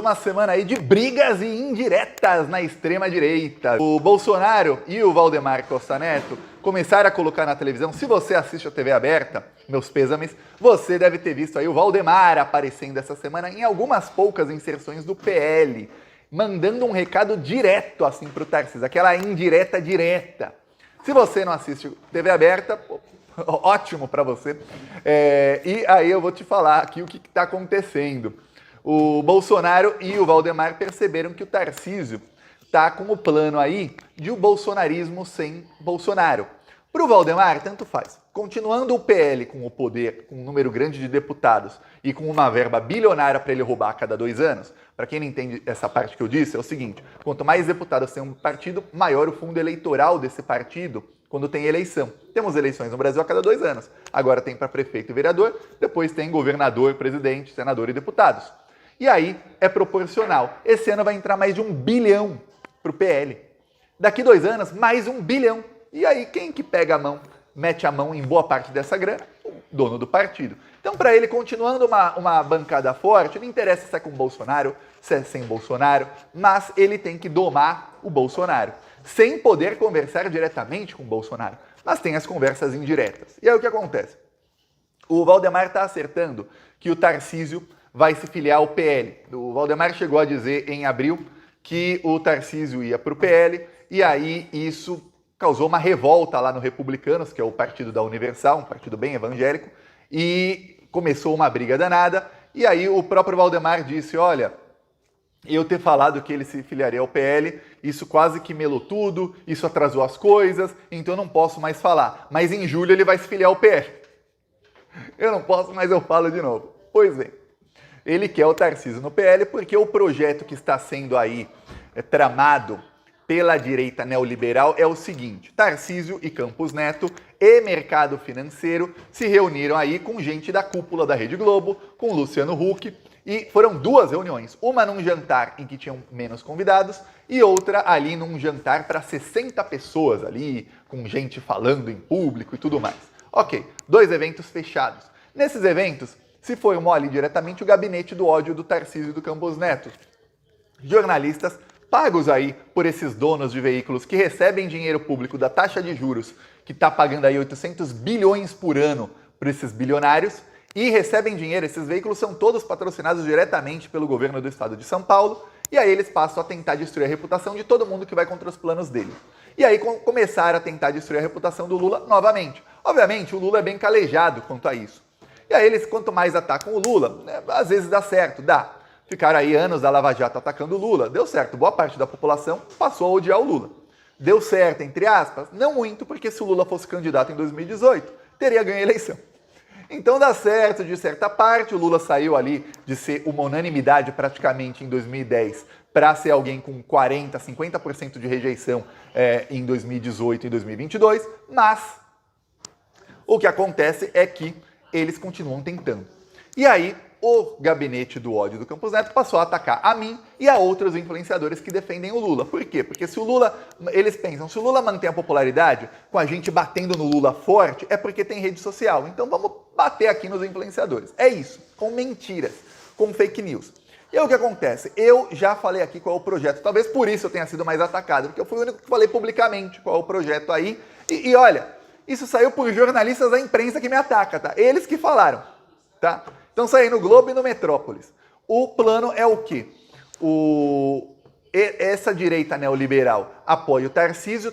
Uma semana aí de brigas e indiretas na extrema-direita. O Bolsonaro e o Valdemar Costa Neto começaram a colocar na televisão. Se você assiste a TV aberta, meus pêsames, você deve ter visto aí o Valdemar aparecendo essa semana em algumas poucas inserções do PL, mandando um recado direto assim pro Tarcísio, aquela indireta direta. Se você não assiste TV aberta, ótimo para você. E aí eu vou te falar aqui o que está acontecendo. O Bolsonaro e o Valdemar perceberam que o Tarcísio está com o plano aí de o bolsonarismo sem Bolsonaro. Para o Valdemar, tanto faz. Continuando o PL com o poder, com um número grande de deputados e com uma verba bilionária para ele roubar a cada 2 anos, para quem não entende essa parte que eu disse, é o seguinte: quanto mais deputados tem um partido, maior o fundo eleitoral desse partido quando tem eleição. Temos eleições no Brasil a cada 2 anos. Agora tem para prefeito e vereador, depois tem governador, presidente, senador e deputados. E aí é proporcional. Esse ano vai entrar mais de 1 bilhão para o PL. Daqui 2 anos, mais 1 bilhão. E aí quem que pega a mão, mete a mão em boa parte dessa grana? O dono do partido. Então, para ele, continuando uma bancada forte, não interessa se é com Bolsonaro, se é sem Bolsonaro, mas ele tem que domar o Bolsonaro, sem poder conversar diretamente com o Bolsonaro. Mas tem as conversas indiretas. E aí o que acontece? O Valdemar está acertando que o Tarcísio vai se filiar ao PL. O Valdemar chegou a dizer em abril que o Tarcísio ia para o PL, e aí isso causou uma revolta lá no Republicanos, que é o partido da Universal, um partido bem evangélico, e começou uma briga danada, e aí o próprio Valdemar disse: olha, eu ter falado que ele se filiaria ao PL, isso quase que melou tudo, isso atrasou as coisas, então eu não posso mais falar. Mas em julho ele vai se filiar ao PL. Eu não posso, mas eu falo de novo. Pois bem, ele quer o Tarcísio no PL porque o projeto que está sendo aí tramado pela direita neoliberal é o seguinte: Tarcísio e Campos Neto e mercado financeiro se reuniram aí com gente da cúpula da Rede Globo, com Luciano Huck, e foram 2 reuniões, uma num jantar em que tinham menos convidados e outra ali num jantar para 60 pessoas ali, com gente falando em público e tudo mais. Ok, 2 eventos fechados. Nesses eventos se formou ali diretamente o gabinete do ódio do Tarcísio e do Campos Neto. Jornalistas pagos aí por esses donos de veículos que recebem dinheiro público da taxa de juros, que está pagando aí 800 bilhões por ano por esses bilionários, e recebem dinheiro, esses veículos são todos patrocinados diretamente pelo governo do estado de São Paulo, e aí eles passam a tentar destruir a reputação de todo mundo que vai contra os planos dele. E aí começaram a tentar destruir a reputação do Lula novamente. Obviamente, o Lula é bem calejado quanto a isso. E aí eles, quanto mais atacam o Lula, né, às vezes dá certo, dá. Ficaram aí anos da Lava Jato atacando o Lula, deu certo, boa parte da população passou a odiar o Lula. Deu certo, entre aspas? Não muito, porque se o Lula fosse candidato em 2018, teria ganho a eleição. Então dá certo de certa parte, o Lula saiu ali de ser uma unanimidade praticamente em 2010 para ser alguém com 40%, 50% de rejeição em 2018 e 2022, mas o que acontece é que eles continuam tentando. E aí, o gabinete do ódio do Campos Neto passou a atacar a mim e a outros influenciadores que defendem o Lula. Por quê? Porque se o Lula, eles pensam, se o Lula mantém a popularidade, com a gente batendo no Lula forte, é porque tem rede social. Então vamos bater aqui nos influenciadores. É isso, com mentiras, com fake news. E aí o que acontece? Eu já falei aqui qual é o projeto, talvez por isso eu tenha sido mais atacado, porque eu fui o único que falei publicamente qual é o projeto aí. E olha, isso saiu por jornalistas da imprensa que me atacam, tá? Eles que falaram, tá? Então saiu no Globo e no Metrópolis. O plano é o quê? Essa direita neoliberal apoia o Tarcísio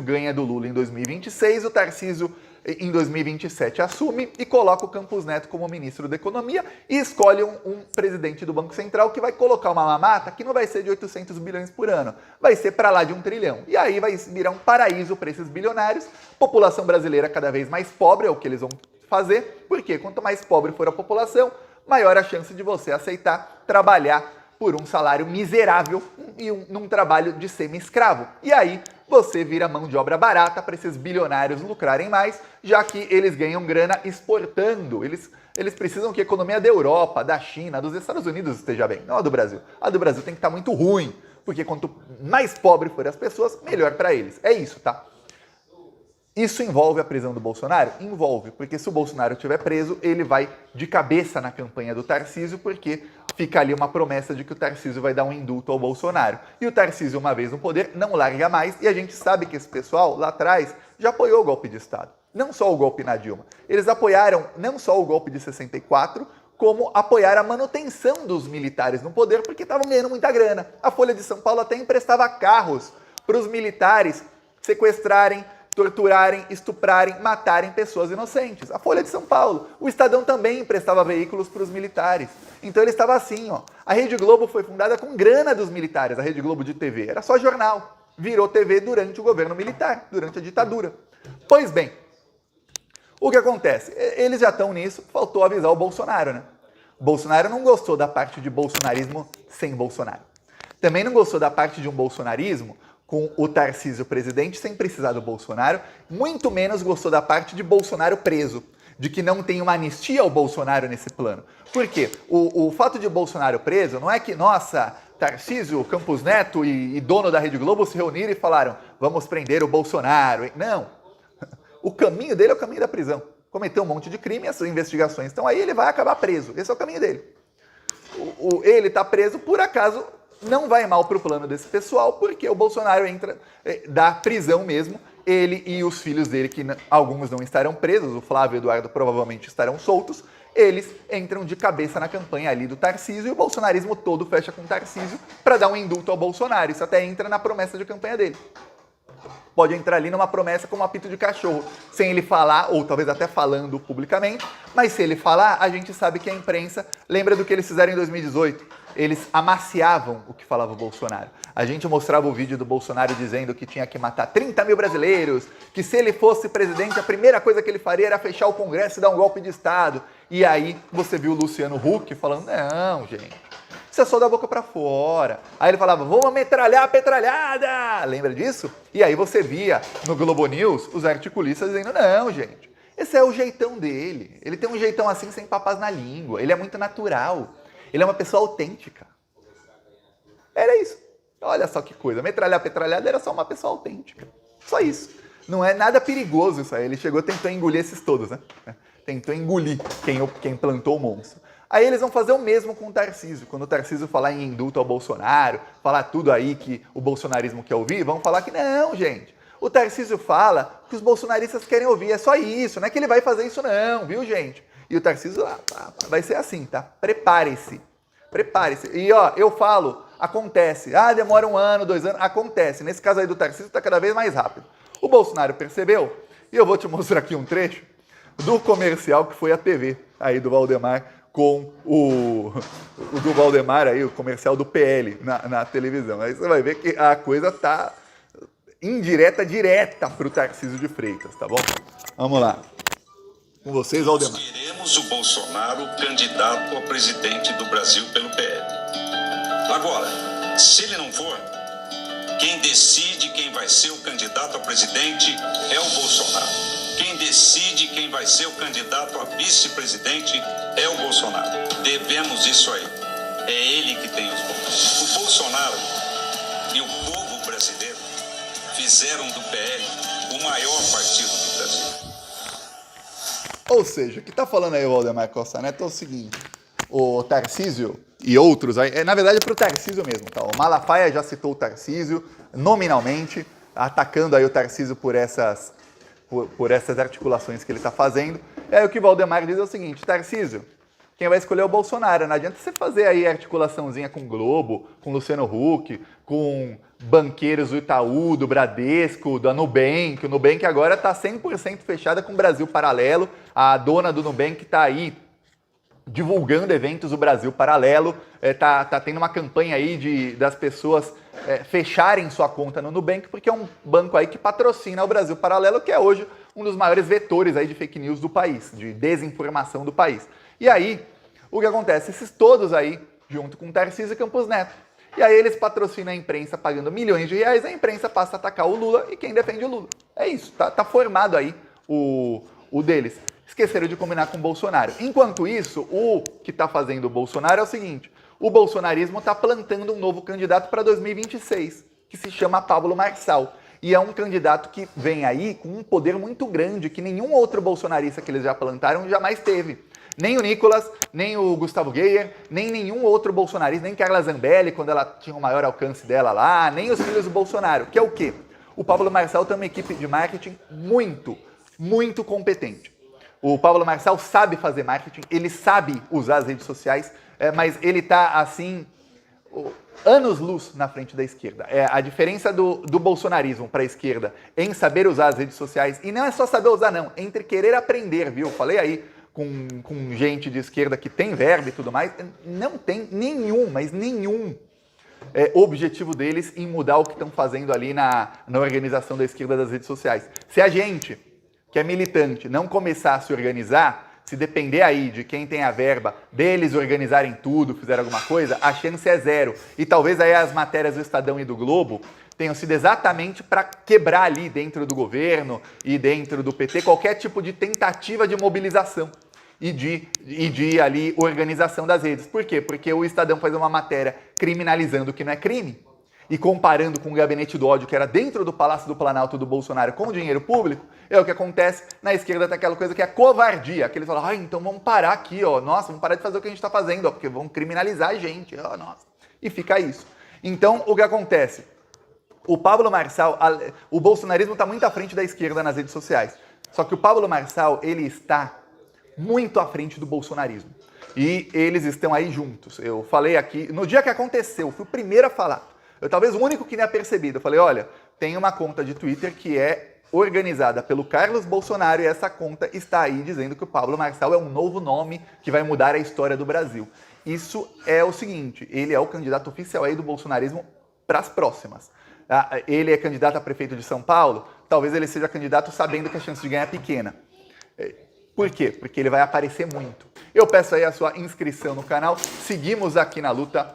ganha do Lula em 2026, o Tarcísio em 2027 assume e coloca o Campos Neto como ministro da Economia e escolhe um presidente do Banco Central que vai colocar uma mamata que não vai ser de 800 bilhões por ano, vai ser para lá de 1 trilhão. E aí vai virar um paraíso para esses bilionários, população brasileira cada vez mais pobre, é o que eles vão fazer, porque quanto mais pobre for a população, maior a chance de você aceitar trabalhar por um salário miserável e num trabalho de semi-escravo. E aí você vira mão de obra barata para esses bilionários lucrarem mais, já que eles ganham grana exportando. Eles precisam que a economia da Europa, da China, dos Estados Unidos esteja bem, não a do Brasil. A do Brasil tem que estar muito ruim, porque quanto mais pobre forem as pessoas, melhor para eles. É isso, tá? Isso envolve a prisão do Bolsonaro? Envolve, porque se o Bolsonaro estiver preso, ele vai de cabeça na campanha do Tarcísio, porque fica ali uma promessa de que o Tarcísio vai dar um indulto ao Bolsonaro. E o Tarcísio, uma vez no poder, não larga mais, e a gente sabe que esse pessoal, lá atrás, já apoiou o golpe de Estado. Não só o golpe na Dilma. Eles apoiaram não só o golpe de 64, como apoiar a manutenção dos militares no poder, porque estavam ganhando muita grana. A Folha de São Paulo até emprestava carros para os militares sequestrarem, torturarem, estuprarem, matarem pessoas inocentes. A Folha de São Paulo. O Estadão também emprestava veículos para os militares. Então ele estava assim, ó. A Rede Globo foi fundada com grana dos militares, a Rede Globo de TV. Era só jornal. Virou TV durante o governo militar, durante a ditadura. Pois bem, o que acontece? Eles já estão nisso, faltou avisar o Bolsonaro, né? O Bolsonaro não gostou da parte de bolsonarismo sem Bolsonaro. Também não gostou da parte de um bolsonarismo com o Tarcísio presidente sem precisar do Bolsonaro, muito menos gostou da parte de Bolsonaro preso, de que não tem uma anistia ao Bolsonaro nesse plano. Por quê? O fato de Bolsonaro preso não é que, nossa, Tarcísio, Campos Neto e dono da Rede Globo se reuniram e falaram, vamos prender o Bolsonaro. Não. O caminho dele é o caminho da prisão. Cometeu um monte de crime, essas investigações estão aí, ele vai acabar preso. Esse é o caminho dele. Ele está preso, por acaso, não vai mal para o plano desse pessoal, porque o Bolsonaro entra da prisão mesmo, ele e os filhos dele, que alguns não estarão presos, o Flávio e o Eduardo provavelmente estarão soltos, eles entram de cabeça na campanha ali do Tarcísio e o bolsonarismo todo fecha com o Tarcísio para dar um indulto ao Bolsonaro. Isso até entra na promessa de campanha dele. Pode entrar ali numa promessa como um apito de cachorro, sem ele falar, ou talvez até falando publicamente, mas se ele falar, a gente sabe que a imprensa lembra do que eles fizeram em 2018. Eles amaciavam o que falava o Bolsonaro. A gente mostrava o vídeo do Bolsonaro dizendo que tinha que matar 30 mil brasileiros, que se ele fosse presidente, a primeira coisa que ele faria era fechar o Congresso e dar um golpe de Estado. E aí você viu o Luciano Huck falando, não, gente, isso é só da boca pra fora. Aí ele falava, vamos metralhar a petralhada! Lembra disso? E aí você via no Globo News os articulistas dizendo, não, gente, esse é o jeitão dele. Ele tem um jeitão assim sem papas na língua. Ele é muito natural. Ele é uma pessoa autêntica. Era isso. Olha só que coisa. Metralhar a petralhada era só uma pessoa autêntica. Só isso. Não é nada perigoso isso aí. Ele chegou e tentou engolir esses todos, né? Tentou engolir quem plantou o monstro. Aí eles vão fazer o mesmo com o Tarcísio. Quando o Tarcísio falar em indulto ao Bolsonaro, falar tudo aí que o bolsonarismo quer ouvir, vão falar que não, gente. O Tarcísio fala que os bolsonaristas querem ouvir. É só isso. Não é que ele vai fazer isso não, viu, gente? E o Tarcísio vai ser assim, tá? Prepare-se. Prepare-se. E ó, eu falo, acontece. Demora 1 ano, 2 anos. Acontece. Nesse caso aí do Tarcísio tá cada vez mais rápido. O Bolsonaro percebeu, e eu vou te mostrar aqui um trecho do comercial que foi a TV aí do Valdemar com o do Valdemar aí, o comercial do PL na televisão. Aí você vai ver que a coisa tá indireta, direta pro Tarcísio de Freitas, tá bom? Vamos lá. Com vocês, Valdemar. Nós queremos o Bolsonaro candidato a presidente do Brasil pelo PL. Agora, se ele não for, quem decide quem vai ser o candidato a presidente é o Bolsonaro. Quem decide quem vai ser o candidato a vice-presidente é o Bolsonaro. Devemos isso aí. É ele que tem os votos. O Bolsonaro e o povo brasileiro fizeram do PL o maior partido do Brasil. Ou seja, o que está falando aí o Valdemar Costa Neto é o seguinte, o Tarcísio e outros, na verdade é para o Tarcísio mesmo, tá? O Malafaia já citou o Tarcísio nominalmente, atacando aí o Tarcísio por essas articulações que ele está fazendo. E aí o que o Valdemar diz é o seguinte, Tarcísio, quem vai escolher é o Bolsonaro, não adianta você fazer aí articulaçãozinha com o Globo, com Luciano Huck, com banqueiros do Itaú, do Bradesco, da Nubank. O Nubank agora está 100% fechada com o Brasil Paralelo. A dona do Nubank está aí divulgando eventos do Brasil Paralelo. Tá tendo uma campanha aí das pessoas fecharem sua conta no Nubank, porque é um banco aí que patrocina o Brasil Paralelo, que é hoje um dos maiores vetores aí de fake news do país, de desinformação do país. E aí, o que acontece? Esses todos aí, junto com Tarcísio e Campos Neto. E aí eles patrocinam a imprensa pagando milhões de reais, a imprensa passa a atacar o Lula e quem defende o Lula. É isso, tá formado aí o deles. Esqueceram de combinar com o Bolsonaro. Enquanto isso, o que tá fazendo o Bolsonaro é o seguinte, o bolsonarismo tá plantando um novo candidato para 2026, que se chama Pablo Marçal. E é um candidato que vem aí com um poder muito grande, que nenhum outro bolsonarista que eles já plantaram jamais teve. Nem o Nicolas, nem o Gustavo Geyer, nem nenhum outro bolsonarista, nem Carla Zambelli, quando ela tinha o maior alcance dela lá, nem os filhos do Bolsonaro, que é o quê? O Pablo Marçal tem uma equipe de marketing muito competente. O Pablo Marçal sabe fazer marketing, ele sabe usar as redes sociais, mas ele tá, assim, anos-luz na frente da esquerda. A diferença do bolsonarismo para a esquerda em saber usar as redes sociais, e não é só saber usar não, entre querer aprender, viu? Falei aí com gente de esquerda que tem verba e tudo mais, não tem nenhum objetivo deles em mudar o que estão fazendo ali na organização da esquerda das redes sociais. Se a gente, que é militante, não começar a se organizar, se depender aí de quem tem a verba, deles organizarem tudo, fizer alguma coisa, a chance é zero. E talvez aí as matérias do Estadão e do Globo tenham sido exatamente para quebrar ali dentro do governo e dentro do PT qualquer tipo de tentativa de mobilização e de ali organização das redes. Por quê? Porque o Estadão faz uma matéria criminalizando o que não é crime e comparando com o gabinete do ódio que era dentro do Palácio do Planalto do Bolsonaro com o dinheiro público, é o que acontece na esquerda, tem aquela coisa que é covardia, que eles falam, então vamos parar aqui, ó, nossa, vamos parar de fazer o que a gente está fazendo, ó, porque vão criminalizar a gente, ó, nossa, e fica isso. Então, o que acontece? O Pablo Marçal, o bolsonarismo está muito à frente da esquerda nas redes sociais, só que o Pablo Marçal, ele está muito à frente do bolsonarismo. E eles estão aí juntos. Eu falei aqui, no dia que aconteceu, fui o primeiro a falar. Eu talvez o único que tenha percebido. Eu falei, olha, tem uma conta de Twitter que é organizada pelo Carlos Bolsonaro e essa conta está aí dizendo que o Pablo Marçal é um novo nome que vai mudar a história do Brasil. Isso é o seguinte, ele é o candidato oficial aí do bolsonarismo para as próximas. Ele é candidato a prefeito de São Paulo, talvez ele seja candidato sabendo que a chance de ganhar é pequena. Por quê? Porque ele vai aparecer muito. Eu peço aí a sua inscrição no canal. Seguimos aqui na luta.